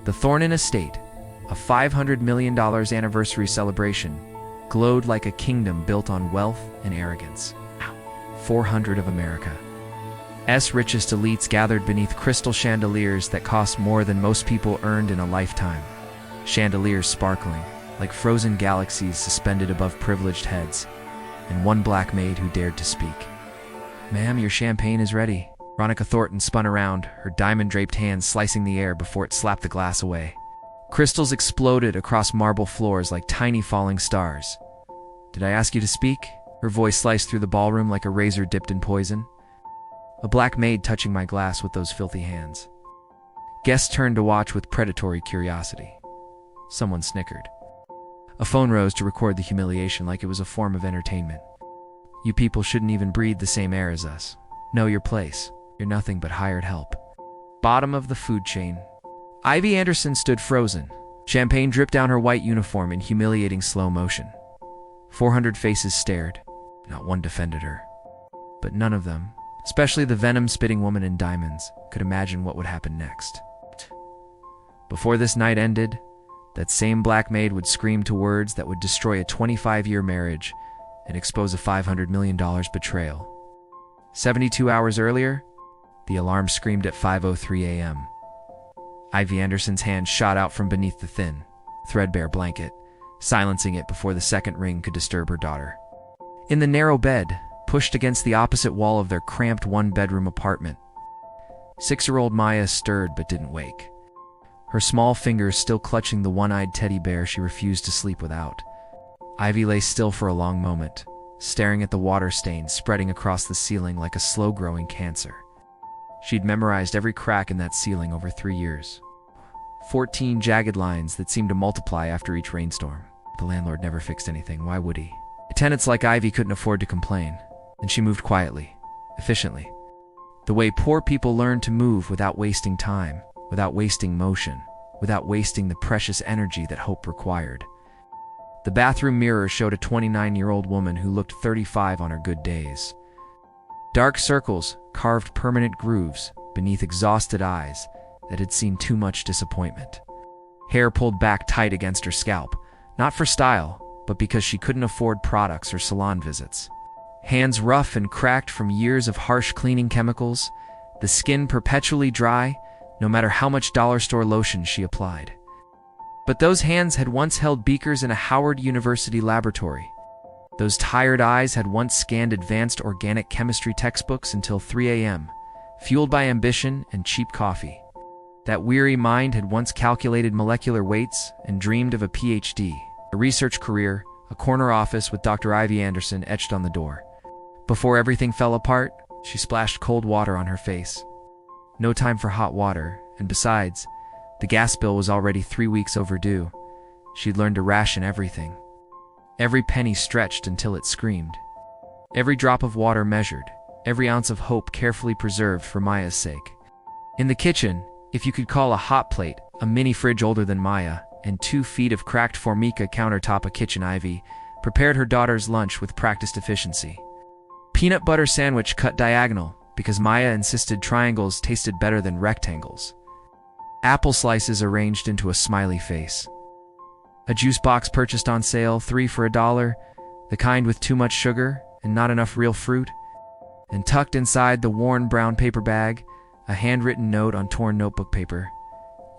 The Thornton Estate, a $500 million anniversary celebration, glowed like a kingdom built on wealth and arrogance. 400 of America's richest elites gathered beneath crystal chandeliers that cost more than most people earned in a lifetime. Chandeliers sparkling, like frozen galaxies suspended above privileged heads, and one black maid who dared to speak. "Ma'am, your champagne is ready." Veronica Thornton spun around, her diamond-draped hands slicing the air before it slapped the glass away. Crystals exploded across marble floors like tiny falling stars. "Did I ask you to speak?" Her voice sliced through the ballroom like a razor dipped in poison. "A black maid touching my glass with those filthy hands." Guests turned to watch with predatory curiosity. Someone snickered. A phone rose to record the humiliation like it was a form of entertainment. "You people shouldn't even breathe the same air as us. Know your place. You're nothing but hired help." Bottom of the food chain. Ivy Anderson stood frozen. Champagne dripped down her white uniform in humiliating slow motion. 400 faces stared. Not one defended her. But none of them, especially the venom-spitting woman in diamonds, could imagine what would happen next. Before this night ended, that same black maid would scream to words that would destroy a 25-year marriage and expose a $500 million betrayal. 72 hours earlier, the alarm screamed at 5:03 a.m. Ivy Anderson's hand shot out from beneath the thin, threadbare blanket, silencing it before the second ring could disturb her daughter. In the narrow bed, pushed against the opposite wall of their cramped one-bedroom apartment, 6-year-old Maya stirred but didn't wake. Her small fingers still clutching the one-eyed teddy bear she refused to sleep without. Ivy lay still for a long moment, staring at the water stains spreading across the ceiling like a slow-growing cancer. She'd memorized every crack in that ceiling over 3 years. 14 jagged lines that seemed to multiply after each rainstorm. The landlord never fixed anything, why would he? Tenants like Ivy couldn't afford to complain, and she moved quietly, efficiently. The way poor people learn to move without wasting time, without wasting motion, without wasting the precious energy that hope required. The bathroom mirror showed a 29-year-old woman who looked 35 on her good days. Dark circles carved permanent grooves beneath exhausted eyes that had seen too much disappointment. Hair pulled back tight against her scalp, not for style, but because she couldn't afford products or salon visits. Hands rough and cracked from years of harsh cleaning chemicals, the skin perpetually dry, no matter how much dollar store lotion she applied. But those hands had once held beakers in a Howard University laboratory. Those tired eyes had once scanned advanced organic chemistry textbooks until 3 a.m., fueled by ambition and cheap coffee. That weary mind had once calculated molecular weights and dreamed of a PhD, a research career, a corner office with Dr. Ivy Anderson etched on the door. Before everything fell apart, she splashed cold water on her face. No time for hot water, and besides, the gas bill was already 3 weeks overdue. She'd learned to ration everything. Every penny stretched until it screamed. Every drop of water measured, every ounce of hope carefully preserved for Maya's sake. In the kitchen, if you could call a hot plate, a mini fridge older than Maya, and 2 feet of cracked Formica countertop a kitchen Ivy, prepared her daughter's lunch with practiced efficiency. Peanut butter sandwich cut diagonal, because Maya insisted triangles tasted better than rectangles. Apple slices arranged into a smiley face. A juice box purchased on sale, 3 for $1, the kind with too much sugar and not enough real fruit. And tucked inside the worn brown paper bag, a handwritten note on torn notebook paper.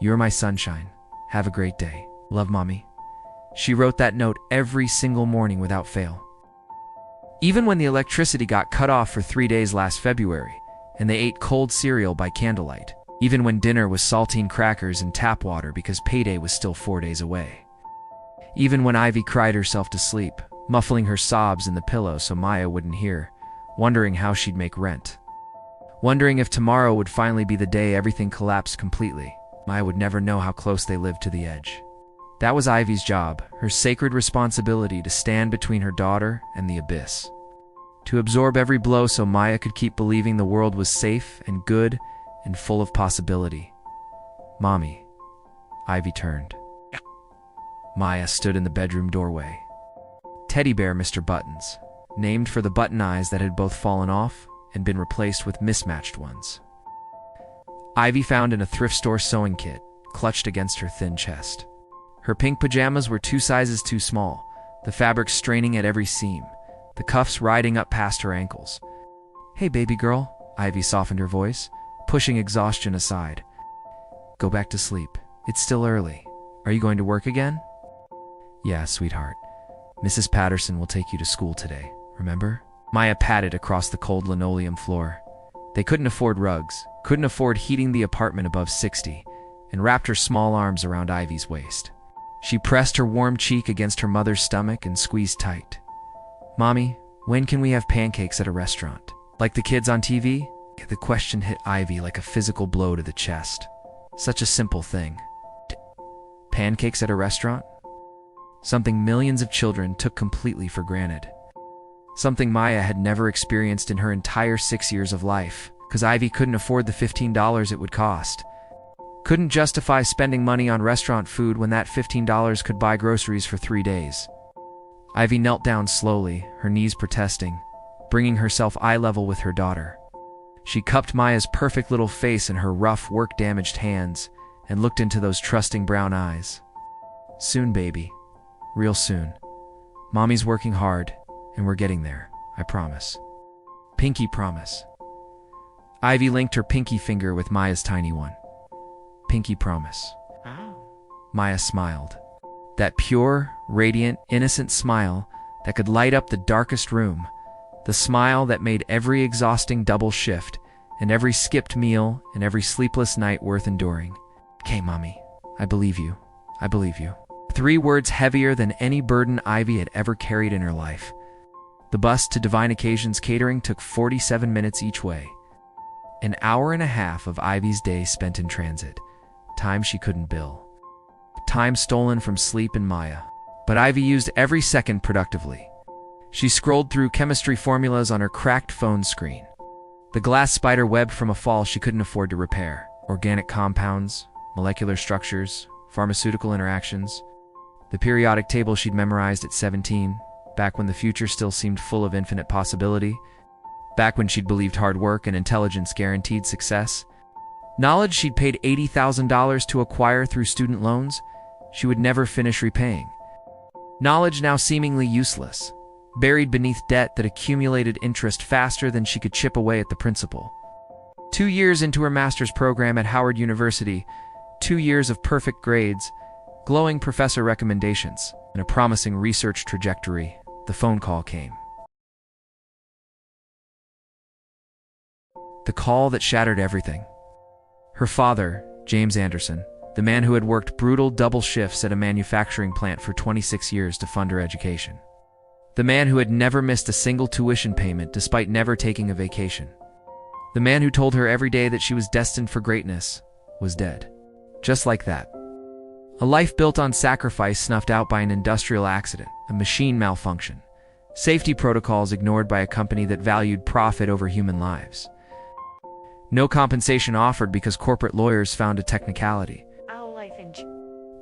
"You're my sunshine. Have a great day. Love, Mommy." She wrote that note every single morning without fail. Even when the electricity got cut off for 3 days last February, and they ate cold cereal by candlelight. Even when dinner was saltine crackers and tap water because payday was still 4 days away. Even when Ivy cried herself to sleep, muffling her sobs in the pillow so Maya wouldn't hear, wondering how she'd make rent. Wondering if tomorrow would finally be the day everything collapsed completely. Maya would never know how close they lived to the edge. That was Ivy's job, her sacred responsibility to stand between her daughter and the abyss. To absorb every blow so Maya could keep believing the world was safe and good and full of possibility. "Mommy." Ivy turned. Maya stood in the bedroom doorway. Teddy bear Mr. Buttons, named for the button eyes that had both fallen off and been replaced with mismatched ones. Ivy found in a thrift store sewing kit, clutched against her thin chest. Her pink pajamas were 2 sizes too small, the fabric straining at every seam, the cuffs riding up past her ankles. "Hey, baby girl," Ivy softened her voice, pushing exhaustion aside. "Go back to sleep. It's still early. Are you going to work again?" "Yeah, sweetheart. Mrs. Patterson will take you to school today, remember?" Maya patted across the cold linoleum floor. They couldn't afford rugs, couldn't afford heating the apartment above 60, and wrapped her small arms around Ivy's waist. She pressed her warm cheek against her mother's stomach and squeezed tight. "Mommy, when can we have pancakes at a restaurant? Like the kids on TV?" The question hit Ivy like a physical blow to the chest. Such a simple thing. Pancakes at a restaurant? Something millions of children took completely for granted. Something Maya had never experienced in her entire 6 years of life, because Ivy couldn't afford the $15 it would cost. Couldn't justify spending money on restaurant food when that $15 could buy groceries for 3 days. Ivy knelt down slowly, her knees protesting, bringing herself eye level with her daughter. She cupped Maya's perfect little face in her rough, work-damaged hands and looked into those trusting brown eyes. "Soon, baby. Real soon. Mommy's working hard, and we're getting there, I promise. Pinky promise." Ivy linked her pinky finger with Maya's tiny one. "Pinky promise." Maya smiled. That pure, radiant, innocent smile that could light up the darkest room. The smile that made every exhausting double shift and every skipped meal and every sleepless night worth enduring. "Okay, Mommy, I believe you. I believe you." 3 words heavier than any burden Ivy had ever carried in her life. The bus to Divine Occasions Catering took 47 minutes each way. An hour and a half of Ivy's day spent in transit. Time she couldn't bill. Time stolen from sleep and Maya. But Ivy used every second productively. She scrolled through chemistry formulas on her cracked phone screen. The glass spider web from a fall she couldn't afford to repair. Organic compounds, molecular structures, pharmaceutical interactions. The periodic table she'd memorized at 17, back when the future still seemed full of infinite possibility. Back when she'd believed hard work and intelligence guaranteed success. Knowledge she'd paid $80,000 to acquire through student loans, she would never finish repaying. Knowledge now seemingly useless, buried beneath debt that accumulated interest faster than she could chip away at the principal. 2 years into her master's program at Howard University, 2 years of perfect grades, glowing professor recommendations, and a promising research trajectory, the phone call came. The call that shattered everything. Her father, James Anderson, the man who had worked brutal double shifts at a manufacturing plant for 26 years to fund her education. The man who had never missed a single tuition payment despite never taking a vacation. The man who told her every day that she was destined for greatness was dead. Just like that. A life built on sacrifice snuffed out by an industrial accident, a machine malfunction. Safety protocols ignored by a company that valued profit over human lives. No compensation offered because corporate lawyers found a technicality.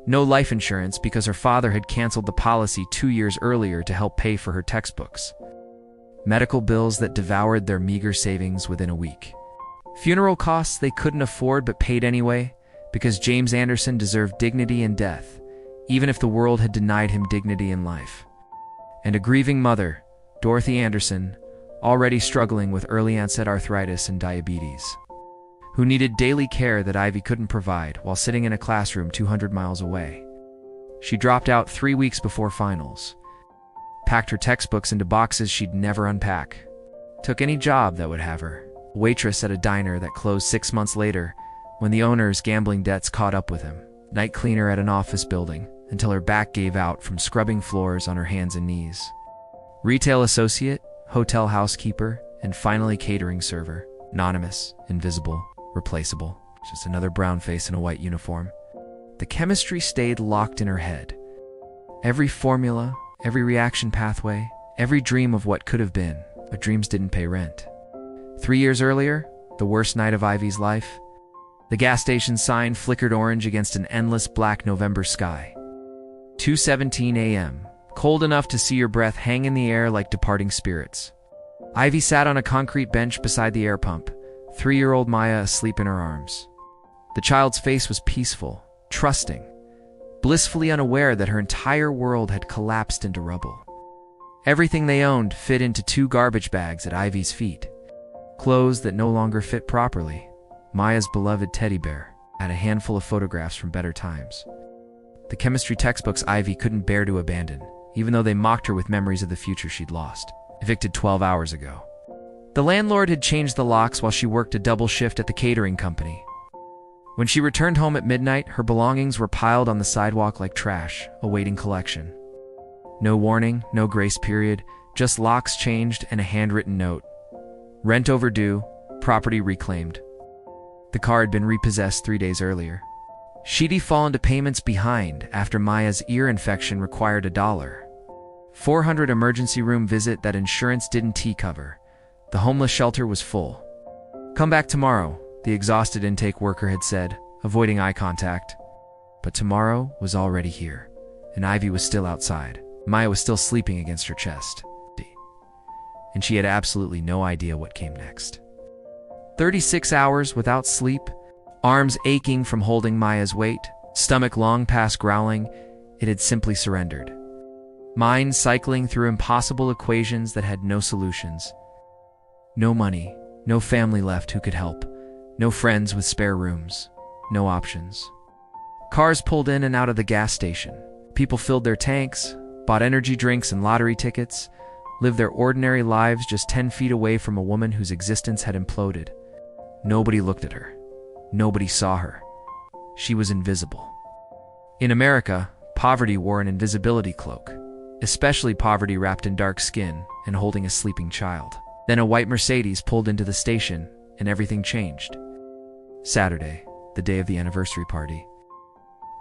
No life insurance because her father had canceled the policy 2 years earlier to help pay for her textbooks. Medical bills that devoured their meager savings within a week. Funeral costs they couldn't afford but paid anyway, because James Anderson deserved dignity in death, even if the world had denied him dignity in life. And a grieving mother, Dorothy Anderson, already struggling with early onset arthritis and diabetes, who needed daily care that Ivy couldn't provide while sitting in a classroom 200 miles away. She dropped out 3 weeks before finals, packed her textbooks into boxes she'd never unpack, took any job that would have her, a waitress at a diner that closed 6 months later when the owner's gambling debts caught up with him, night cleaner at an office building until her back gave out from scrubbing floors on her hands and knees, retail associate, hotel housekeeper, and finally catering server, anonymous, invisible, replaceable, just another brown face in a white uniform. The chemistry stayed locked in her head. Every formula, every reaction pathway, every dream of what could have been, but dreams didn't pay rent. 3 years earlier, the worst night of Ivy's life, the gas station sign flickered orange against an endless black November sky. 2:17 a.m., cold enough to see your breath hang in the air like departing spirits. Ivy sat on a concrete bench beside the air pump, 3-year-old Maya asleep in her arms. The child's face was peaceful, trusting, blissfully unaware that her entire world had collapsed into rubble. Everything they owned fit into 2 garbage bags at Ivy's feet. Clothes that no longer fit properly, Maya's beloved teddy bear, and a handful of photographs from better times. The chemistry textbooks Ivy couldn't bear to abandon, even though they mocked her with memories of the future she'd lost, evicted 12 hours ago. The landlord had changed the locks while she worked a double shift at the catering company. When she returned home at midnight, her belongings were piled on the sidewalk like trash, awaiting collection. No warning, no grace period, just locks changed and a handwritten note. Rent overdue, property reclaimed. The car had been repossessed 3 days earlier. She'd fallen to payments behind after Maya's ear infection required $400 emergency room visit that insurance didn't cover. The homeless shelter was full. "Come back tomorrow," the exhausted intake worker had said, avoiding eye contact. But tomorrow was already here, and Ivy was still outside. Maya was still sleeping against her chest. And she had absolutely no idea what came next. 36 hours without sleep, arms aching from holding Maya's weight, stomach long past growling, it had simply surrendered. Mind cycling through impossible equations that had no solutions. No money, no family left who could help, no friends with spare rooms, no options. Cars pulled in and out of the gas station. People filled their tanks, bought energy drinks and lottery tickets, lived their ordinary lives just 10 feet away from a woman whose existence had imploded. Nobody looked at her. Nobody saw her. She was invisible. In America, poverty wore an invisibility cloak, especially poverty wrapped in dark skin and holding a sleeping child. Then a white Mercedes pulled into the station, and everything changed. Saturday, the day of the anniversary party.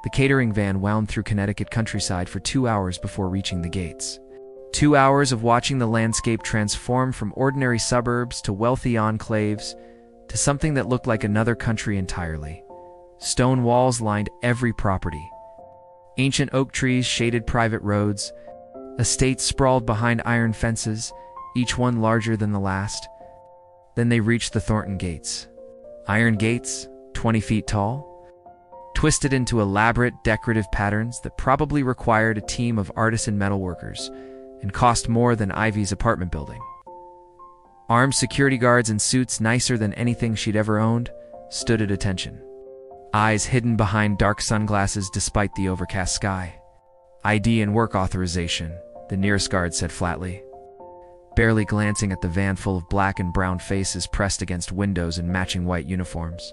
The catering van wound through Connecticut countryside for 2 hours before reaching the gates. 2 hours of watching the landscape transform from ordinary suburbs to wealthy enclaves to something that looked like another country entirely. Stone walls lined every property. Ancient oak trees shaded private roads. Estates sprawled behind iron fences, each one larger than the last. Then they reached the Thornton gates. Iron gates, 20 feet tall, twisted into elaborate decorative patterns that probably required a team of artisan metalworkers and cost more than Ivy's apartment building. Armed security guards in suits nicer than anything she'd ever owned stood at attention, eyes hidden behind dark sunglasses despite the overcast sky. "ID and work authorization," the nearest guard said flatly, barely glancing at the van full of black and brown faces pressed against windows in matching white uniforms.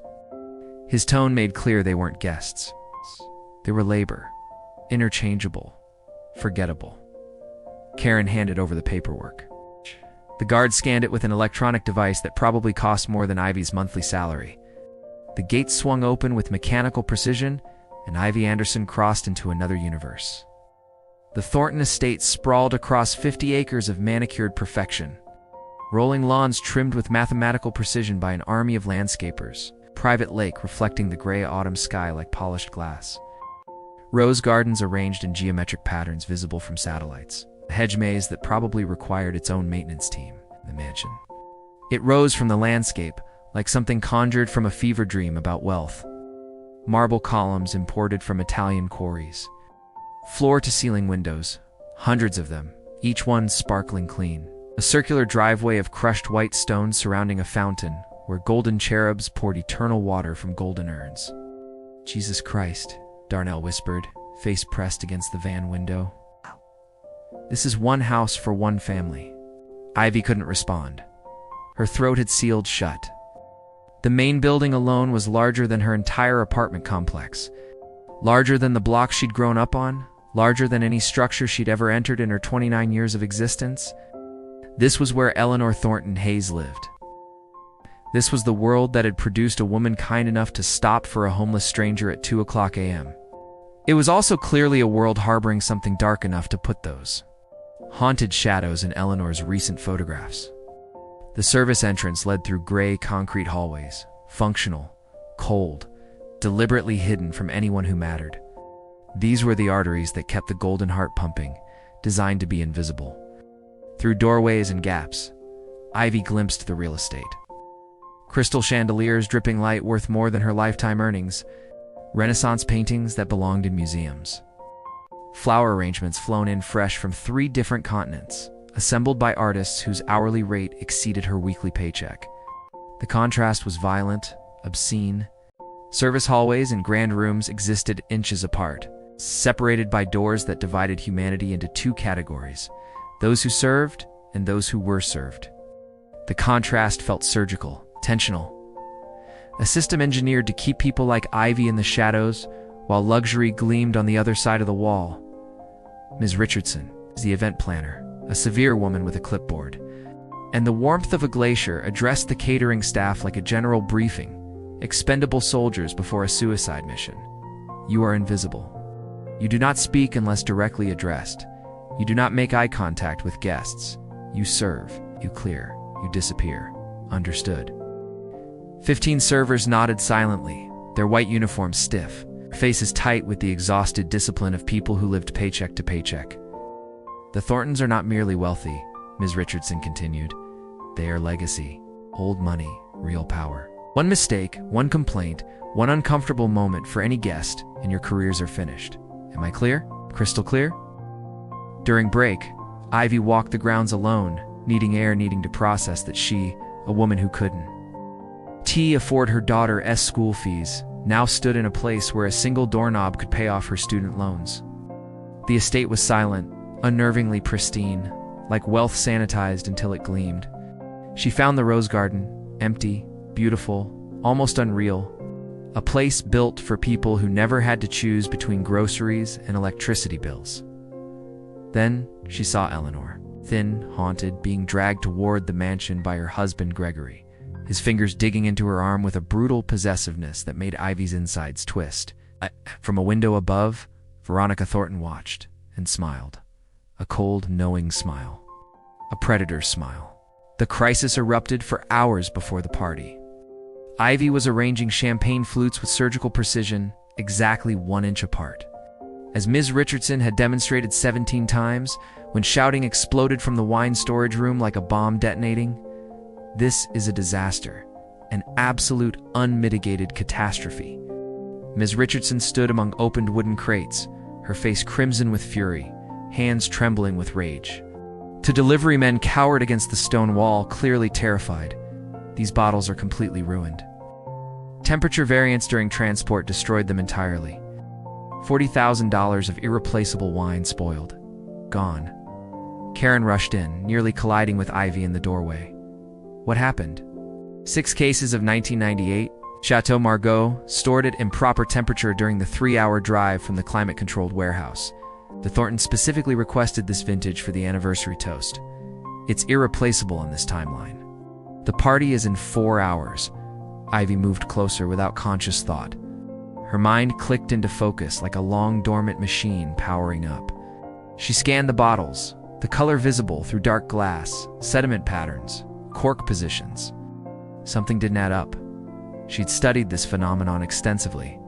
His tone made clear they weren't guests. They were labor, interchangeable, forgettable. Karen handed over the paperwork. The guard scanned it with an electronic device that probably cost more than Ivy's monthly salary. The gates swung open with mechanical precision, and Ivy Anderson crossed into another universe. The Thornton estate sprawled across 50 acres of manicured perfection. Rolling lawns trimmed with mathematical precision by an army of landscapers. Private lake reflecting the gray autumn sky like polished glass. Rose gardens arranged in geometric patterns visible from satellites. A hedge maze that probably required its own maintenance team, the mansion. It rose from the landscape, like something conjured from a fever dream about wealth. Marble columns imported from Italian quarries. Floor-to-ceiling windows, hundreds of them, each one sparkling clean. A circular driveway of crushed white stone surrounding a fountain, where golden cherubs poured eternal water from golden urns. "Jesus Christ," Darnell whispered, face pressed against the van window. "This is one house for one family." Ivy couldn't respond. Her throat had sealed shut. The main building alone was larger than her entire apartment complex. Larger than the block she'd grown up on, larger than any structure she'd ever entered in her 29 years of existence. This was where Eleanor Thornton Hayes lived. This was the world that had produced a woman kind enough to stop for a homeless stranger at 2:00 a.m. It was also clearly a world harboring something dark enough to put those haunted shadows in Eleanor's recent photographs. The service entrance led through gray concrete hallways, functional, cold, deliberately hidden from anyone who mattered. These were the arteries that kept the golden heart pumping, designed to be invisible. Through doorways and gaps, Ivy glimpsed the real estate. Crystal chandeliers dripping light worth more than her lifetime earnings. Renaissance paintings that belonged in museums. Flower arrangements flown in fresh from 3 different continents, assembled by artists whose hourly rate exceeded her weekly paycheck. The contrast was violent, obscene. Service hallways and grand rooms existed inches apart, separated by doors that divided humanity into 2 categories: those who served and those who were served. The contrast felt surgical, tensional. A system engineered to keep people like Ivy in the shadows, while luxury gleamed on the other side of the wall. Ms. Richardson is the event planner, a severe woman with a clipboard, and the warmth of a glacier addressed the catering staff like a general briefing, expendable soldiers before a suicide mission. You are invisible. You do not speak unless directly addressed. You do not make eye contact with guests. You serve, you clear, you disappear. Understood. 15 servers nodded silently, their white uniforms stiff, their faces tight with the exhausted discipline of people who lived paycheck to paycheck. The Thorntons are not merely wealthy, Ms. Richardson continued. They are legacy, old money, real power. One mistake, one complaint, one uncomfortable moment for any guest, and your careers are finished. Am I clear? Crystal clear? During break, Ivy walked the grounds alone, needing air, needing to process that she, a woman who couldn't afford her daughter's school fees, now stood in a place where a single doorknob could pay off her student loans. The estate was silent, unnervingly pristine, like wealth sanitized until it gleamed. She found the rose garden, empty, beautiful, almost unreal, a place built for people who never had to choose between groceries and electricity bills. Then she saw Eleanor, thin, haunted, being dragged toward the mansion by her husband Gregory, his fingers digging into her arm with a brutal possessiveness that made Ivy's insides twist. From a window above, Veronica Thornton watched and smiled. A cold, knowing smile. A predator's smile. The crisis erupted for hours before the party. Ivy was arranging champagne flutes with surgical precision, exactly 1 inch apart. As Ms. Richardson had demonstrated 17 times, when shouting exploded from the wine storage room like a bomb detonating, this is a disaster, an absolute unmitigated catastrophe. Ms. Richardson stood among opened wooden crates, her face crimson with fury, hands trembling with rage. Two delivery men cowered against the stone wall, clearly terrified. These bottles are completely ruined. Temperature variance during transport destroyed them entirely. $40,000 of irreplaceable wine spoiled. Gone. Karen rushed in, nearly colliding with Ivy in the doorway. What happened? 6 cases of 1998 Chateau Margaux, stored at improper temperature during the 3-hour drive from the climate-controlled warehouse. The Thorntons specifically requested this vintage for the anniversary toast. It's irreplaceable on this timeline. The party is in 4 hours. Ivy moved closer without conscious thought. Her mind clicked into focus like a long dormant machine powering up. She scanned the bottles, the color visible through dark glass, sediment patterns, cork positions. Something didn't add up. She'd studied this phenomenon extensively.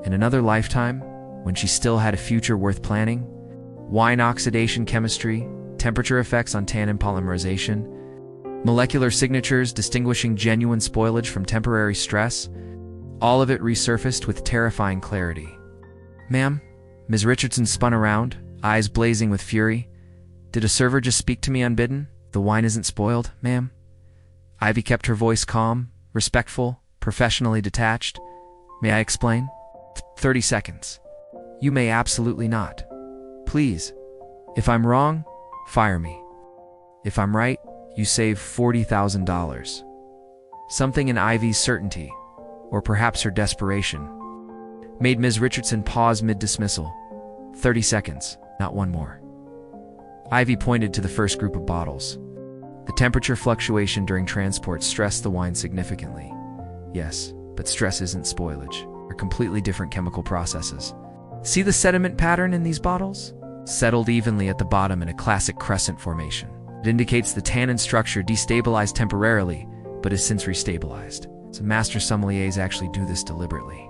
In another lifetime, when she still had a future worth planning, wine oxidation chemistry, temperature effects on tannin polymerization, molecular signatures distinguishing genuine spoilage from temporary stress, all of it resurfaced with terrifying clarity. Ma'am? Ms. Richardson spun around, eyes blazing with fury. Did a server just speak to me unbidden? The wine isn't spoiled, ma'am? Ivy kept her voice calm, respectful, professionally detached. May I explain? 30 seconds. You may absolutely not. Please. If I'm wrong, fire me. If I'm right, you save $40,000. Something in Ivy's certainty, or perhaps her desperation, made Ms. Richardson pause mid-dismissal. 30 seconds, not one more. Ivy pointed to the first group of bottles. The temperature fluctuation during transport stressed the wine significantly. Yes, but stress isn't spoilage. They're completely different chemical processes. See the sediment pattern in these bottles? Settled evenly at the bottom in a classic crescent formation. It indicates the tannin structure destabilized temporarily, but is since restabilized. So master sommeliers actually do this deliberately.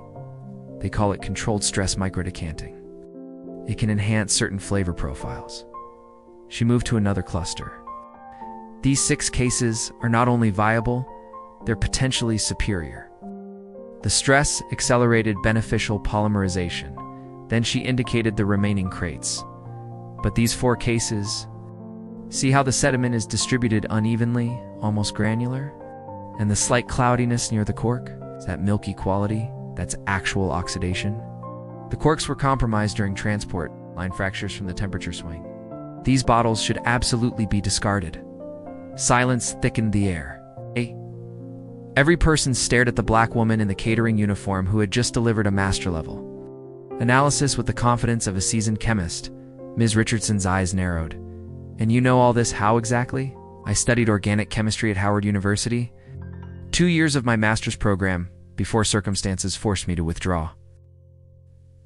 They call it controlled stress microdecanting. It can enhance certain flavor profiles. She moved to another cluster. These 6 cases are not only viable, they're potentially superior. The stress accelerated beneficial polymerization. Then she indicated the remaining crates. But these 4 cases, see how the sediment is distributed unevenly, almost granular? And the slight cloudiness near the cork? Is that milky quality? That's actual oxidation? The corks were compromised during transport, line fractures from the temperature swing. These bottles should absolutely be discarded. Silence thickened the air. Every person stared at the black woman in the catering uniform who had just delivered a master level analysis with the confidence of a seasoned chemist. Ms. Richardson's eyes narrowed. And you know all this how exactly? I studied organic chemistry at Howard University. 2 years of my master's program before circumstances forced me to withdraw.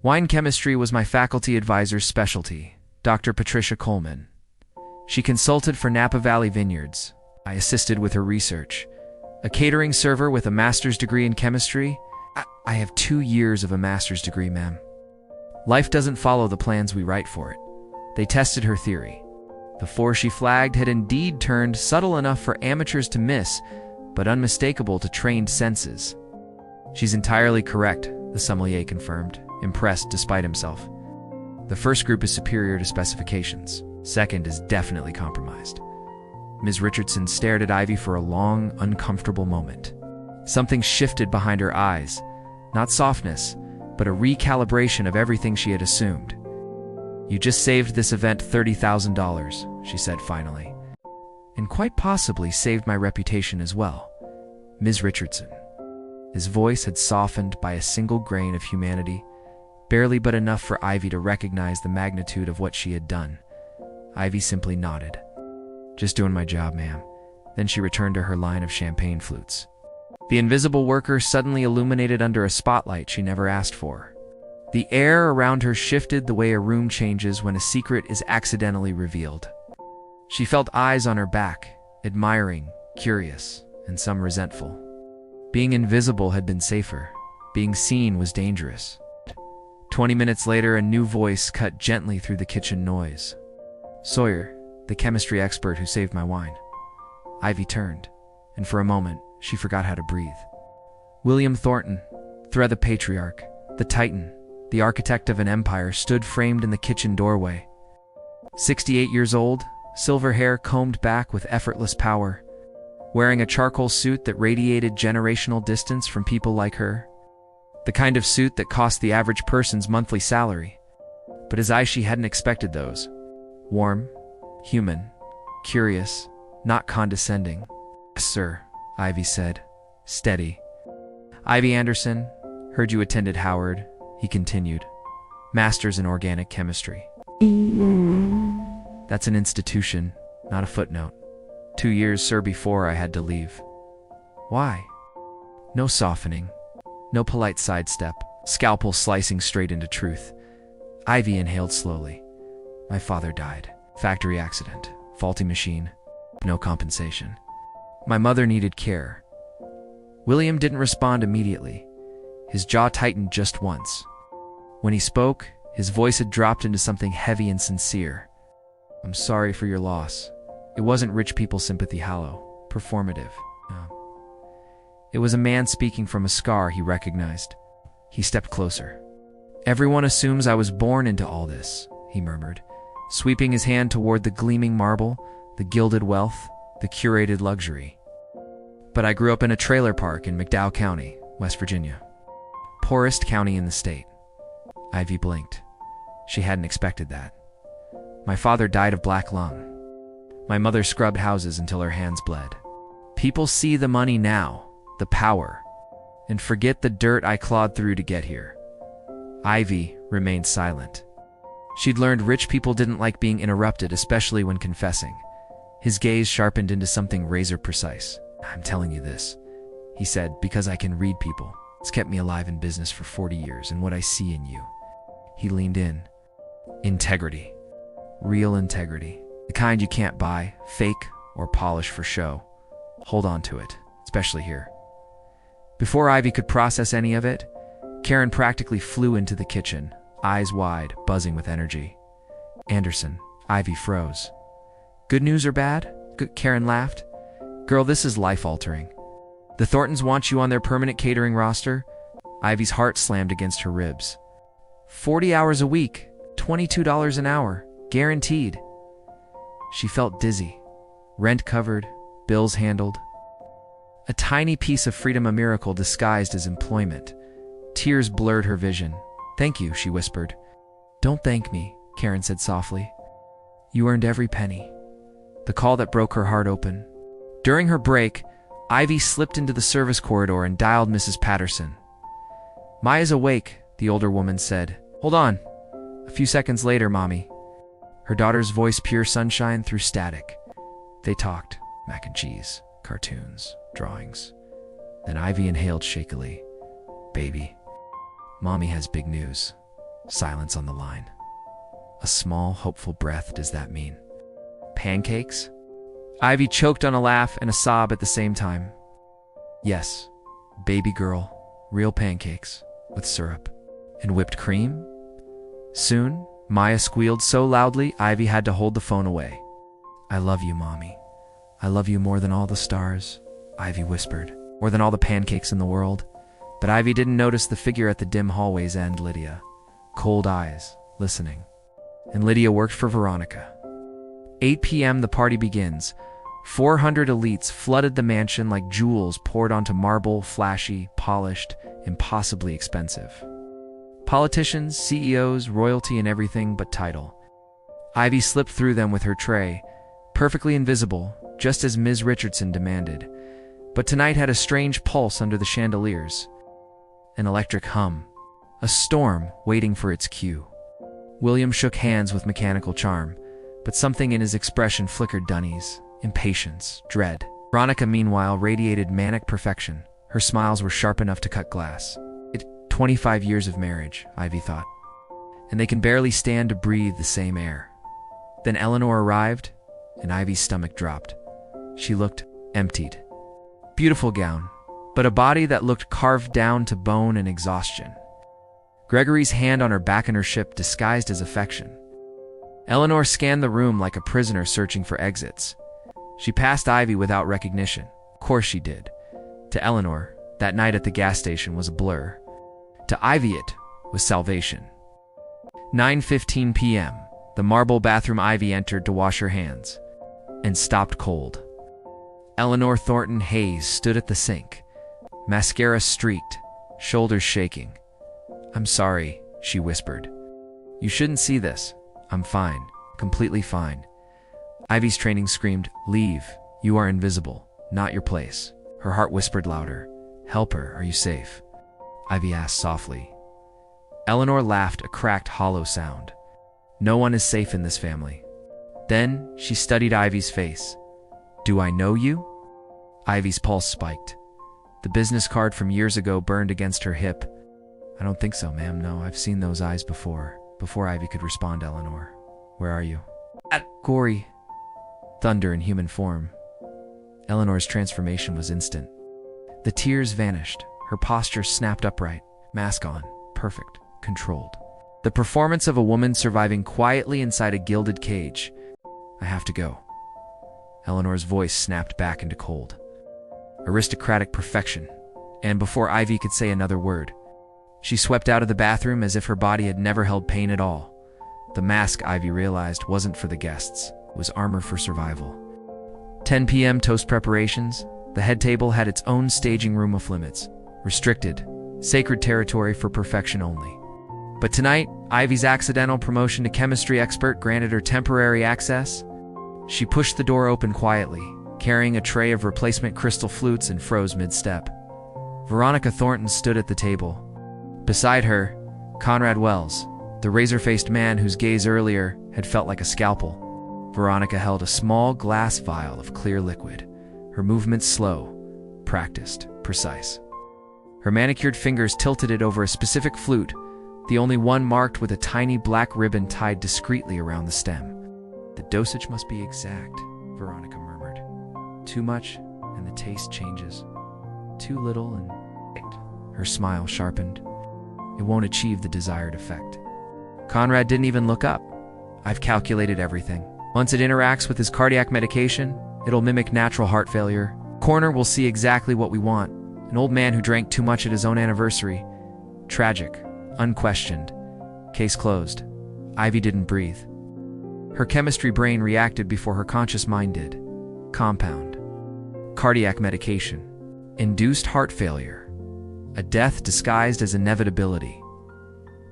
Wine chemistry was my faculty advisor's specialty, Dr. Patricia Coleman. She consulted for Napa Valley Vineyards. I assisted with her research. A catering server with a master's degree in chemistry? I have 2 years of a master's degree, ma'am. Life doesn't follow the plans we write for it. They tested her theory. The 4 she flagged had indeed turned subtle enough for amateurs to miss, but unmistakable to trained senses. She's entirely correct, the sommelier confirmed, impressed despite himself. The first group is superior to specifications. Second is definitely compromised. Ms. Richardson stared at Ivy for a long, uncomfortable moment. Something shifted behind her eyes. Not softness, but a recalibration of everything she had assumed. You just saved this event $30,000, she said finally. And quite possibly saved my reputation as well. Ms. Richardson. His voice had softened by a single grain of humanity, barely but enough for Ivy to recognize the magnitude of what she had done. Ivy simply nodded. Just doing my job, ma'am. Then she returned to her line of champagne flutes. The invisible worker suddenly illuminated under a spotlight she never asked for. The air around her shifted the way a room changes when a secret is accidentally revealed. She felt eyes on her back, admiring, curious, and some resentful. Being invisible had been safer. Being seen was dangerous. 20 minutes later, a new voice cut gently through the kitchen noise. Sawyer, the chemistry expert who saved my wine. Ivy turned, and for a moment, she forgot how to breathe. William Thornton, Thread the Patriarch, the Titan, the architect of an empire, stood framed in the kitchen doorway. 68 years old, silver hair combed back with effortless power, wearing a charcoal suit that radiated generational distance from people like her. The kind of suit that cost the average person's monthly salary. But his eyes, she hadn't expected those. Warm, human, curious, not condescending. Yes, sir, Ivy said, steady. Ivy Anderson, heard you attended Howard, he continued. Masters in organic chemistry. That's an institution, not a footnote. 2 years, sir, before I had to leave. Why? No softening, no polite sidestep, scalpel slicing straight into truth. Ivy inhaled slowly. My father died. Factory accident. Faulty machine. No compensation. My mother needed care. William didn't respond immediately. His jaw tightened just once. When he spoke, his voice had dropped into something heavy and sincere. I'm sorry for your loss. It wasn't rich people sympathy hollow, performative. No. It was a man speaking from a scar he recognized. He stepped closer. Everyone assumes I was born into all this, he murmured, sweeping his hand toward the gleaming marble, the gilded wealth, the curated luxury. But I grew up in a trailer park in McDowell County, West Virginia. Poorest county in the state. Ivy blinked. She hadn't expected that. My father died of black lung. My mother scrubbed houses until her hands bled. People see the money now, the power, and forget the dirt I clawed through to get here. Ivy remained silent. She'd learned rich people didn't like being interrupted, especially when confessing. His gaze sharpened into something razor precise. I'm telling you this, he said, because I can read people. It's kept me alive in business for 40 years, and what I see in you. He leaned in. Integrity. Real integrity. The kind you can't buy, fake, or polish for show. Hold on to it, especially here. Before Ivy could process any of it, Karen practically flew into the kitchen, eyes wide, buzzing with energy. Anderson. Ivy froze. Good news or bad? Karen laughed. Girl, this is life-altering. The Thorntons want you on their permanent catering roster. Ivy's heart slammed against her ribs. 40 hours a week, $22 an hour, guaranteed. She felt dizzy. Rent covered, bills handled. A tiny piece of freedom, a miracle disguised as employment. Tears blurred her vision. "Thank you," she whispered. "Don't thank me," Karen said softly. "You earned every penny." The call that broke her heart open. During her break, Ivy slipped into the service corridor and dialed Mrs. Patterson. "Maya's awake," the older woman said. "Hold on." A few seconds later, Mommy. Her daughter's voice pure sunshine through static. They talked. Mac and cheese, cartoons, drawings. Then Ivy inhaled shakily. "Baby, Mommy has big news." Silence on the line. A small, hopeful breath. Does that mean pancakes? Ivy choked on a laugh and a sob at the same time. "Yes, baby girl, real pancakes, with syrup and whipped cream?" Soon, Maya squealed so loudly Ivy had to hold the phone away. "I love you, Mommy. I love you more than all the stars," Ivy whispered. "More than all the pancakes in the world." But Ivy didn't notice the figure at the dim hallway's end, Lydia. Cold eyes, listening. And Lydia worked for Veronica. 8 p.m. the party begins. 400 elites flooded the mansion like jewels poured onto marble, flashy, polished, impossibly expensive. Politicians, CEOs, royalty, and everything but title. Ivy slipped through them with her tray, perfectly invisible, just as Ms. Richardson demanded. But tonight had a strange pulse under the chandeliers. An electric hum. A storm waiting for its cue. William shook hands with mechanical charm, but something in his expression flickered unease, impatience, dread. Veronica, meanwhile, radiated manic perfection. Her smiles were sharp enough to cut glass. 25 years of marriage, Ivy thought. And they can barely stand to breathe the same air. Then Eleanor arrived, and Ivy's stomach dropped. She looked emptied. Beautiful gown, but a body that looked carved down to bone and exhaustion. Gregory's hand on her back in her ship disguised as affection. Eleanor scanned the room like a prisoner searching for exits. She passed Ivy without recognition. Of course she did. To Eleanor, that night at the gas station was a blur. To Ivy it was salvation. 9:15 p.m. The marble bathroom. Ivy entered to wash her hands and stopped cold. Eleanor Thornton Hayes stood at the sink, mascara streaked, shoulders shaking. "I'm sorry," she whispered. "You shouldn't see this. I'm fine, completely fine." Ivy's training screamed, "Leave. You are invisible, not your place." Her heart whispered louder, "Help her. Are you safe?" Ivy asked softly. Eleanor laughed, a cracked, hollow sound. "No one is safe in this family." Then she studied Ivy's face. "Do I know you?" Ivy's pulse spiked. The business card from years ago burned against her hip. "I don't think so, ma'am. No, I've seen those eyes before." Before Ivy could respond, Eleanor, "Where are you?" "At Gory." Thunder in human form. Eleanor's transformation was instant. The tears vanished. Her posture snapped upright, mask on, perfect, controlled. The performance of a woman surviving quietly inside a gilded cage. "I have to go." Eleanor's voice snapped back into cold. Aristocratic perfection. And before Ivy could say another word, she swept out of the bathroom as if her body had never held pain at all. The mask, Ivy realized, wasn't for the guests. It was armor for survival. 10 p.m. toast preparations. The head table had its own staging room off limits. Restricted, sacred territory for perfection only. But tonight, Ivy's accidental promotion to chemistry expert granted her temporary access. She pushed the door open quietly, carrying a tray of replacement crystal flutes, and froze mid-step. Veronica Thornton stood at the table. Beside her, Conrad Wells, the razor-faced man whose gaze earlier had felt like a scalpel. Veronica held a small glass vial of clear liquid, her movements slow, practiced, precise. Her manicured fingers tilted it over a specific flute, the only one marked with a tiny black ribbon tied discreetly around the stem. "The dosage must be exact," Veronica murmured. "Too much, and the taste changes. Too little, and..." Her smile sharpened. "It won't achieve the desired effect." Conrad didn't even look up. "I've calculated everything. Once it interacts with his cardiac medication, it'll mimic natural heart failure. Coroner will see exactly what we want. An old man who drank too much at his own anniversary. Tragic. Unquestioned. Case closed. Ivy didn't breathe. Her chemistry brain reacted before her conscious mind did. Compound. Cardiac medication. Induced heart failure. A death disguised as inevitability.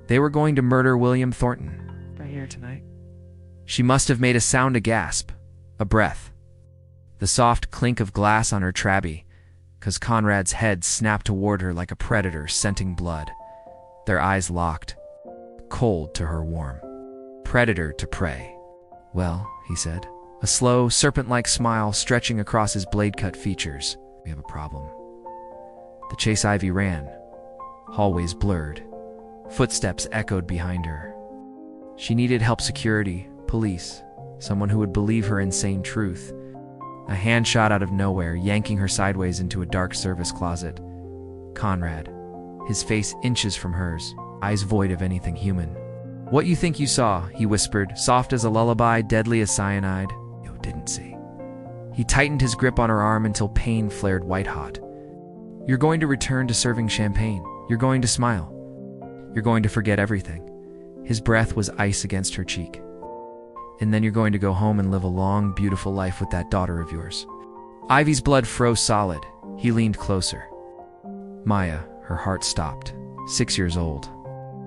They were going to murder William Thornton. Right here tonight. She must have made a sound, a gasp, a breath. The soft clink of glass on her trabby, 'cause Conrad's head snapped toward her like a predator scenting blood. Their eyes locked. Cold to her warm. Predator to prey. "Well," he said, a slow, serpent-like smile stretching across his blade-cut features. "We have a problem." The chase Ivy ran. Hallways blurred. Footsteps echoed behind her. She needed help, security, police, someone who would believe her insane truth. A hand shot out of nowhere, yanking her sideways into a dark service closet. Conrad, his face inches from hers, eyes void of anything human. "What you think you saw," he whispered, soft as a lullaby, deadly as cyanide. "You didn't see." He tightened his grip on her arm until pain flared white-hot. "You're going to return to serving champagne. You're going to smile. You're going to forget everything." His breath was ice against her cheek. "And then you're going to go home and live a long, beautiful life with that daughter of yours." Ivy's blood froze solid. He leaned closer. Maya, her heart stopped. 6 years old.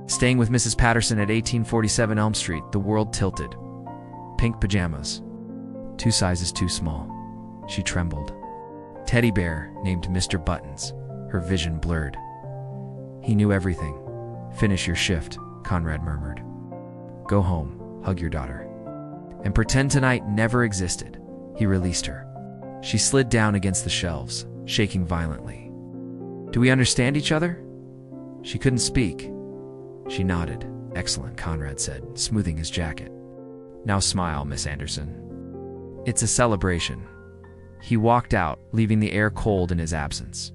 Staying with Mrs. Patterson at 1847 Elm Street, the world tilted. Pink pajamas. 2 sizes too small. She trembled. Teddy bear named Mr. Buttons. Her vision blurred. He knew everything. "Finish your shift," Conrad murmured. "Go home, hug your daughter. And pretend tonight never existed." He released her. She slid down against the shelves, shaking violently. "Do we understand each other?" She couldn't speak. She nodded. "Excellent," Conrad said, smoothing his jacket. "Now smile, Miss Anderson. It's a celebration." He walked out, leaving the air cold in his absence.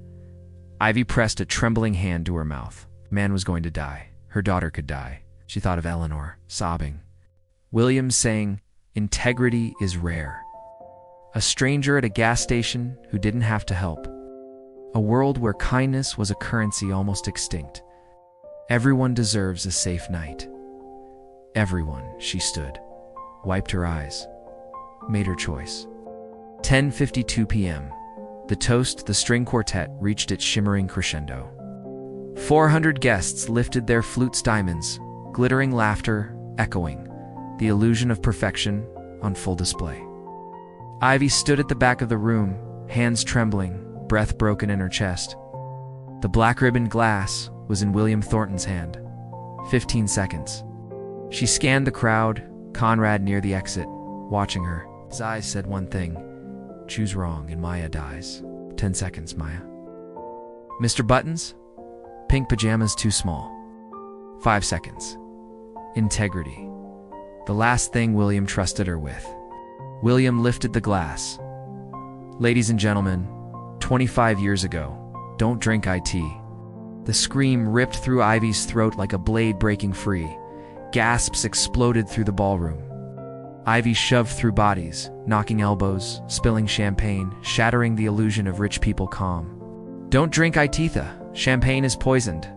Ivy pressed a trembling hand to her mouth. Man was going to die. Her daughter could die. She thought of Eleanor, sobbing. William saying, "Integrity is rare." A stranger at a gas station who didn't have to help. A world where kindness was a currency almost extinct. Everyone deserves a safe night. Everyone, she stood, wiped her eyes, made her choice. 10:52 p.m. The toast, the string quartet, reached its shimmering crescendo. 400 guests lifted their flutes' diamonds, glittering laughter, echoing, the illusion of perfection on full display. Ivy stood at the back of the room, hands trembling, breath broken in her chest. The black-ribboned glass was in William Thornton's hand. 15 seconds. She scanned the crowd, Conrad near the exit, watching her. His eyes said one thing: "Choose wrong and Maya dies." 10 seconds, Maya. "Mr. Buttons? Pink pajamas too small." 5 seconds. Integrity. The last thing William trusted her with. William lifted the glass. "Ladies and gentlemen, 25 years ago, don't drink IT." The scream ripped through Ivy's throat like a blade breaking free. Gasps exploded through the ballroom. Ivy shoved through bodies, knocking elbows, spilling champagne, shattering the illusion of rich people calm. "Don't drink Ititha. Champagne is poisoned."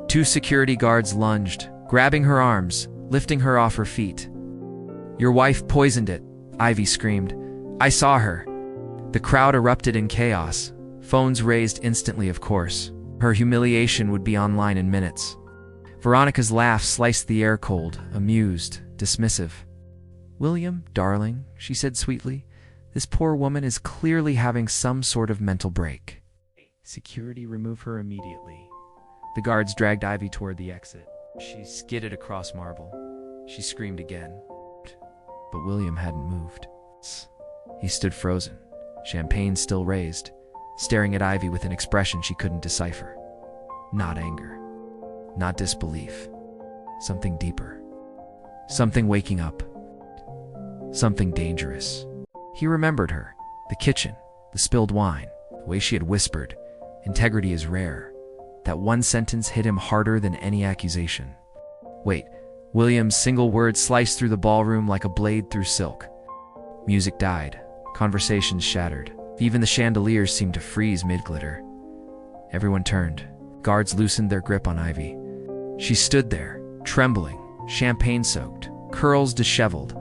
2 security guards lunged, grabbing her arms, lifting her off her feet. "Your wife poisoned it," Ivy screamed. "I saw her." The crowd erupted in chaos. Phones raised instantly, of course. Her humiliation would be online in minutes. Veronica's laugh sliced the air cold, amused, dismissive. "William, darling," she said sweetly, "this poor woman is clearly having some sort of mental break." Security remove her immediately. The guards dragged Ivy toward the exit. She skidded across marble. She screamed again. But William hadn't moved. He stood frozen, champagne still raised, staring at Ivy with an expression she couldn't decipher. Not anger. Not disbelief. Something deeper. Something waking up. Something dangerous. He remembered her. The kitchen. The spilled wine. The way she had whispered, "Integrity is rare." That one sentence hit him harder than any accusation. Wait. William's single word sliced through the ballroom like a blade through silk. Music died. Conversations shattered. Even the chandeliers seemed to freeze mid-glitter. Everyone turned. Guards loosened their grip on Ivy. She stood there, trembling, champagne-soaked, curls disheveled,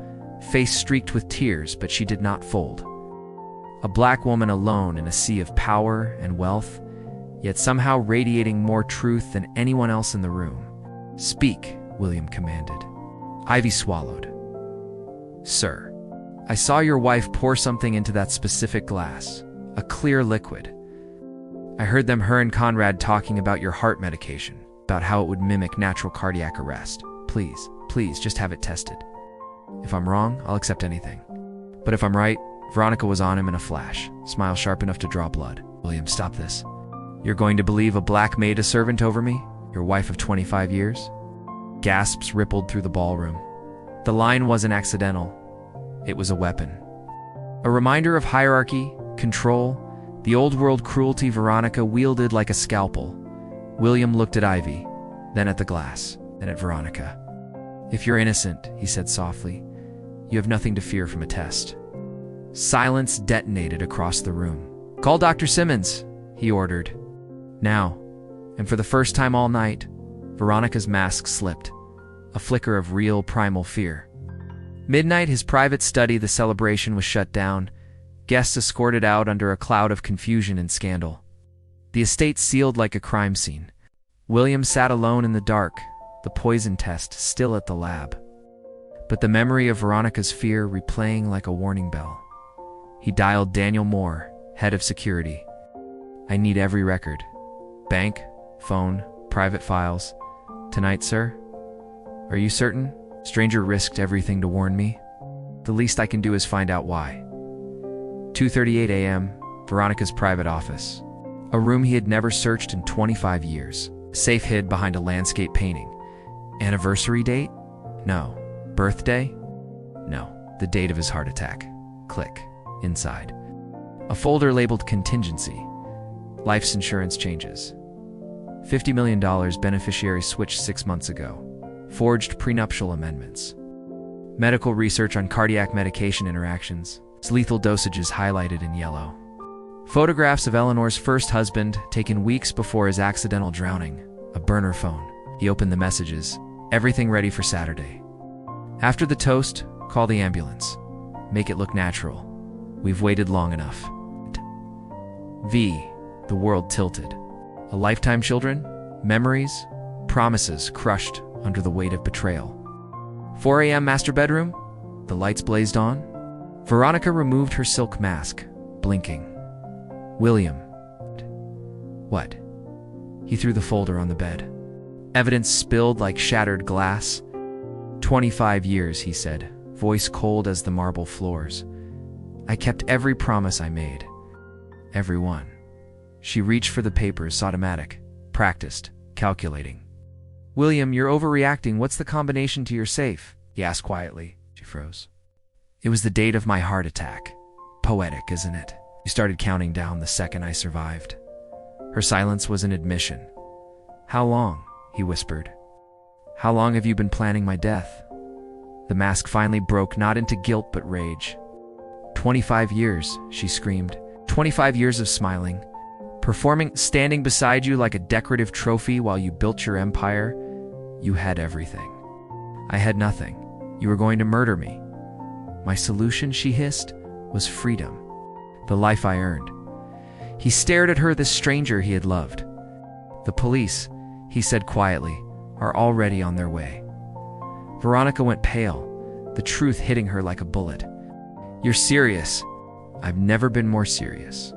face streaked with tears, but she did not fold. A black woman alone in a sea of power and wealth, yet somehow radiating more truth than anyone else in the room. "Speak," William commanded. Ivy swallowed. "Sir, I saw your wife pour something into that specific glass, a clear liquid. I heard her and Conrad talking about your heart medication, about how it would mimic natural cardiac arrest. Please, just have it tested. If I'm wrong, I'll accept anything. But if I'm right, Veronica was on him in a flash, smile sharp enough to draw blood. William, stop this. You're going to believe a black maid a servant over me? Your wife of 25 years? Gasps rippled through the ballroom. The line wasn't accidental. It was a weapon. A reminder of hierarchy, control, the old-world cruelty Veronica wielded like a scalpel. William looked at Ivy, then at the glass, then at Veronica. "If you're innocent," he said softly, "you have nothing to fear from a test." Silence detonated across the room. "Call Dr. Simmons," he ordered. Now, and for the first time all night, Veronica's mask slipped, a flicker of real primal fear. Midnight, his private study, the celebration was shut down, guests escorted out under a cloud of confusion and scandal. The estate sealed like a crime scene. William sat alone in the dark, the poison test still at the lab. But the memory of Veronica's fear replaying like a warning bell. He dialed Daniel Moore, head of security. "I need every record. Bank, phone, private files. Tonight, sir?" "Are you certain?" "Stranger risked everything to warn me. The least I can do is find out why." 2:38 a.m., Veronica's private office. A room he had never searched in 25 years. Safe hid behind a landscape painting. Anniversary date? No. Birthday? No. The date of his heart attack. Click. Inside. A folder labeled contingency. Life's insurance changes. $50 million beneficiary switched 6 months ago. Forged prenuptial amendments. Medical research on cardiac medication interactions. Lethal dosages highlighted in yellow. Photographs of Eleanor's first husband taken weeks before his accidental drowning. A burner phone. He opened the messages. "Everything ready for Saturday. After the toast, call the ambulance. Make it look natural. We've waited long enough." The world tilted. A lifetime, children, memories, promises crushed under the weight of betrayal. 4 a.m. master bedroom. The lights blazed on. Veronica removed her silk mask, blinking. "William." "What?" He threw the folder on the bed. Evidence spilled like shattered glass. 25 years, he said, voice cold as the marble floors. "I kept every promise I made. Every one." She reached for the papers, automatic, practiced, calculating. "William, you're overreacting. What's the combination to your safe?" he asked quietly. She froze. "It was the date of my heart attack. Poetic, isn't it? You started counting down the second I survived." Her silence was an admission. "How long?" he whispered. "How long have you been planning my death?" The mask finally broke, not into guilt but rage. 25 years, she screamed. 25 years of smiling. Performing, standing beside you like a decorative trophy while you built your empire. You had everything. I had nothing. You were going to murder me. My solution, she hissed, was freedom. The life I earned. He stared at her, this stranger he had loved. "The police," he said quietly, "are already on their way." Veronica went pale, the truth hitting her like a bullet. "You're serious." "I've never been more serious."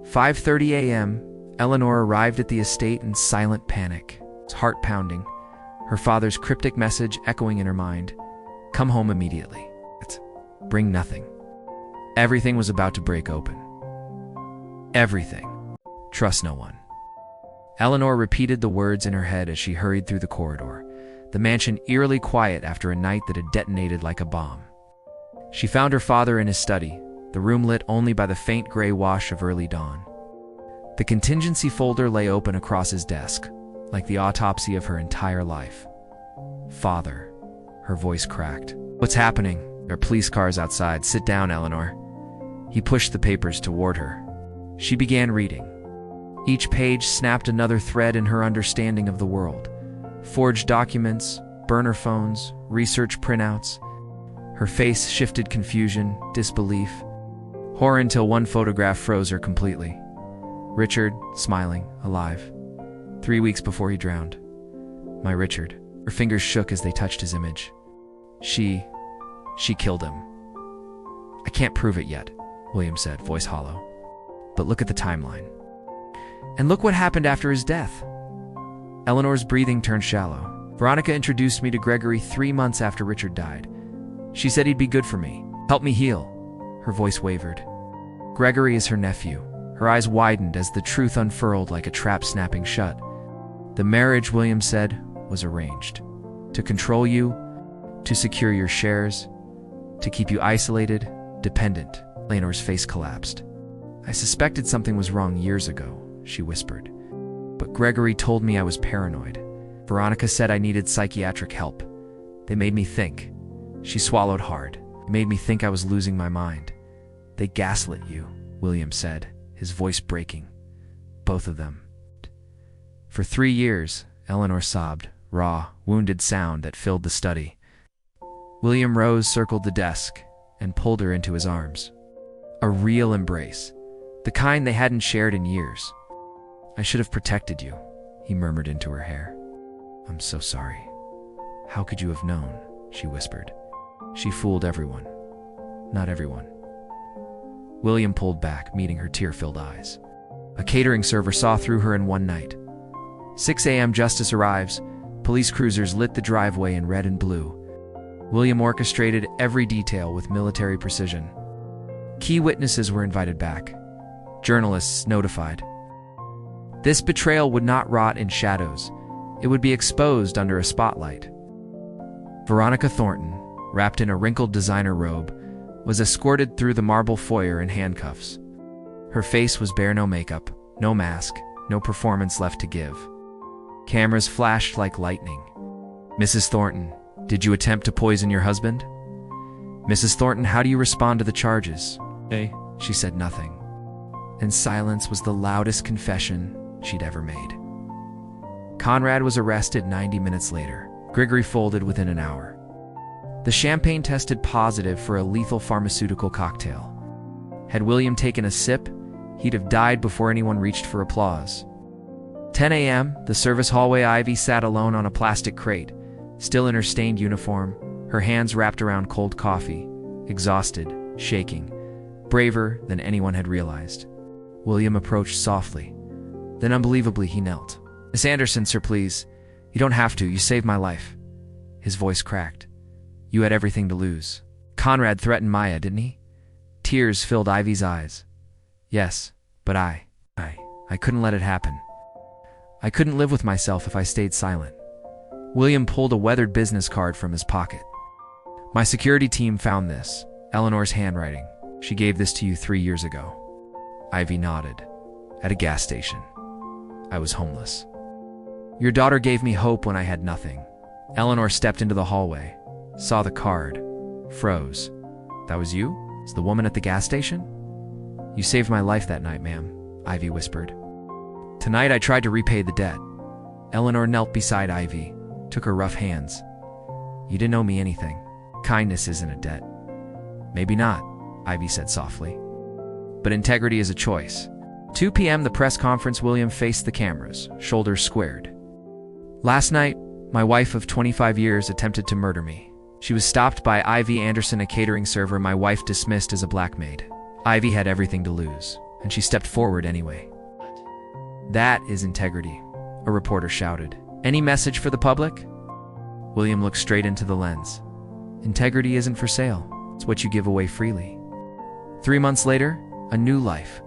5:30 a.m., Eleanor arrived at the estate in silent panic, heart pounding, her father's cryptic message echoing in her mind. "Come home immediately. Bring nothing." Everything was about to break open. Everything. Trust no one. Eleanor repeated the words in her head as she hurried through the corridor, the mansion eerily quiet after a night that had detonated like a bomb. She found her father in his study, the room lit only by the faint gray wash of early dawn. The contingency folder lay open across his desk, like the autopsy of her entire life. "Father," her voice cracked. "What's happening?" "There are police cars outside. Sit down, Eleanor." He pushed the papers toward her. She began reading. Each page snapped another thread in her understanding of the world. Forged documents, burner phones, research printouts. Her face shifted confusion, disbelief, horror until one photograph froze her completely. Richard, smiling, alive. 3 weeks before he drowned. My Richard. Her fingers shook as they touched his image. She killed him. I can't prove it yet, William said, voice hollow. But look at the timeline. And look what happened after his death. Eleanor's breathing turned shallow. Veronica introduced me to Gregory 3 months after Richard died. She said he'd be good for me, help me heal. Her voice wavered. Gregory is her nephew. Her eyes widened as the truth unfurled like a trap snapping shut. The marriage, William said, was arranged. To control you, to secure your shares, to keep you isolated, dependent. Eleanor's face collapsed. I suspected something was wrong years ago, she whispered. But Gregory told me I was paranoid. Veronica said I needed psychiatric help. They made me think. She swallowed hard. They made me think I was losing my mind. They gaslit you, William said, his voice breaking. Both of them. For 3 years, Eleanor sobbed, raw, wounded sound that filled the study. William Rose circled the desk and pulled her into his arms. A real embrace, the kind they hadn't shared in years. I should have protected you, he murmured into her hair. I'm so sorry. How could you have known? She whispered. She fooled everyone. Not everyone. William pulled back, meeting her tear-filled eyes. A catering server saw through her in one night. 6 a.m. Justice arrives. Police cruisers lit the driveway in red and blue. William orchestrated every detail with military precision. Key witnesses were invited back. Journalists notified. This betrayal would not rot in shadows. It would be exposed under a spotlight. Veronica Thornton, wrapped in a wrinkled designer robe, was escorted through the marble foyer in handcuffs. Her face was bare, no makeup, no mask, no performance left to give. Cameras flashed like lightning. Mrs. Thornton, did you attempt to poison your husband? Mrs. Thornton, how do you respond to the charges? She said nothing. And silence was the loudest confession she'd ever made. Conrad was arrested 90 minutes later. Gregory folded within an hour. The champagne tested positive for a lethal pharmaceutical cocktail. Had William taken a sip, he'd have died before anyone reached for applause. 10 a.m., the service hallway. Ivy sat alone on a plastic crate, still in her stained uniform, her hands wrapped around cold coffee, exhausted, shaking, braver than anyone had realized. William approached softly. Then unbelievably he knelt. Miss Anderson, sir, please. You don't have to. You saved my life. His voice cracked. You had everything to lose. Conrad threatened Maya, didn't he? Tears filled Ivy's eyes. Yes, but I couldn't let it happen. I couldn't live with myself if I stayed silent. William pulled a weathered business card from his pocket. My security team found this. Eleanor's handwriting. She gave this to you 3 years ago. Ivy nodded. At a gas station. I was homeless. Your daughter gave me hope when I had nothing. Eleanor stepped into the hallway, saw the card, froze. That was you? Is the woman at the gas station? You saved my life that night, ma'am, Ivy whispered. Tonight I tried to repay the debt. Eleanor knelt beside Ivy, took her rough hands. You didn't owe me anything. Kindness isn't a debt. Maybe not, Ivy said softly. But integrity is a choice. 2 p.m. the press conference. William faced the cameras, shoulders squared. Last night, my wife of 25 years attempted to murder me. She was stopped by Ivy Anderson, a catering server my wife dismissed as a black maid. Ivy had everything to lose, and she stepped forward anyway. That is integrity, a reporter shouted. Any message for the public? William looked straight into the lens. Integrity isn't for sale. It's what you give away freely. 3 months later, a new life.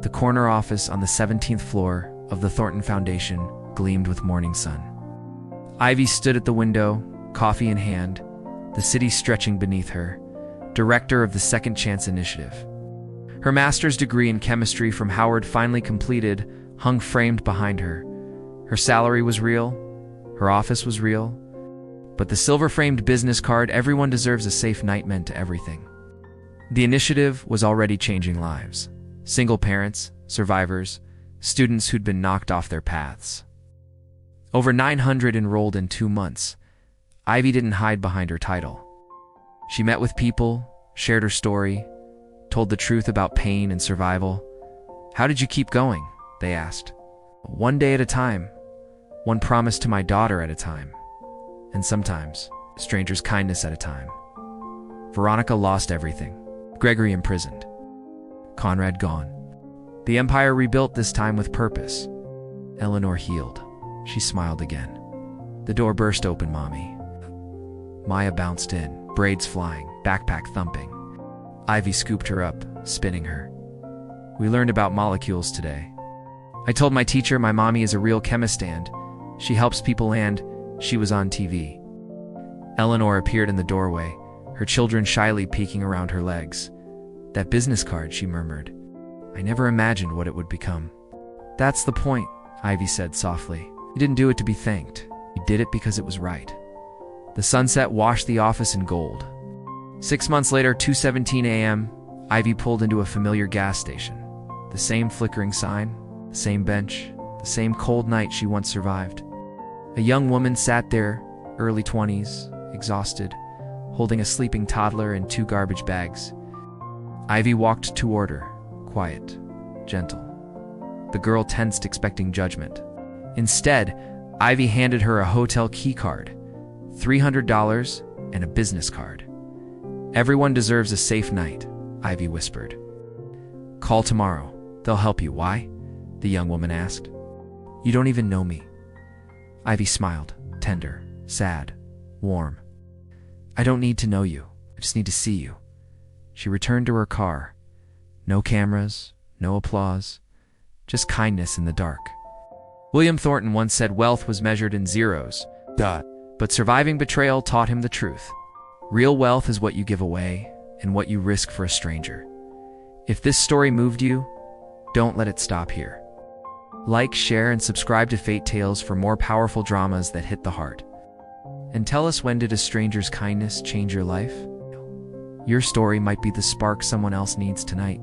The corner office on the 17th floor of the Thornton Foundation gleamed with morning sun. Ivy stood at the window, coffee in hand, the city stretching beneath her, director of the Second Chance Initiative. Her master's degree in chemistry from Howard, finally completed, hung framed behind her. Her salary was real, her office was real, but the silver-framed business card, everyone deserves a safe night, meant to everything. The initiative was already changing lives. Single parents, survivors, students who'd been knocked off their paths. Over 900 enrolled in 2 months. Ivy didn't hide behind her title. She met with people, shared her story, told the truth about pain and survival. "How did you keep going?" they asked. "One day at a time, one promise to my daughter at a time, and sometimes stranger's kindness at a time." Veronica lost everything. Gregory imprisoned. Conrad gone. The empire rebuilt, this time with purpose. Eleanor healed. She smiled again. The door burst open, Mommy. Maya bounced in, braids flying, backpack thumping. Ivy scooped her up, spinning her. "We learned about molecules today. I told my teacher my mommy is a real chemist and she helps people, and she was on TV." Eleanor appeared in the doorway, her children shyly peeking around her legs. "That business card," she murmured. "I never imagined what it would become." "That's the point," Ivy said softly. "You didn't do it to be thanked. You did it because it was right." The sunset washed the office in gold. 6 months later, 2:17 a.m., Ivy pulled into a familiar gas station. The same flickering sign, the same bench, the same cold night she once survived. A young woman sat there, early 20s, exhausted, holding a sleeping toddler and 2 garbage bags. Ivy walked toward her, quiet, gentle. The girl tensed, expecting judgment. Instead, Ivy handed her a hotel key card, $300, and a business card. "Everyone deserves a safe night," Ivy whispered. "Call tomorrow. They'll help you." "Why?" the young woman asked. "You don't even know me." Ivy smiled, tender, sad, warm. "I don't need to know you. I just need to see you." She returned to her car. No cameras, no applause, just kindness in the dark. William Thornton once said wealth was measured in zeros. But surviving betrayal taught him the truth. Real wealth is what you give away and what you risk for a stranger. If this story moved you, don't let it stop here. Like, share, and subscribe to Fate Tales for more powerful dramas that hit the heart. And tell us, when did a stranger's kindness change your life? Your story might be the spark someone else needs tonight.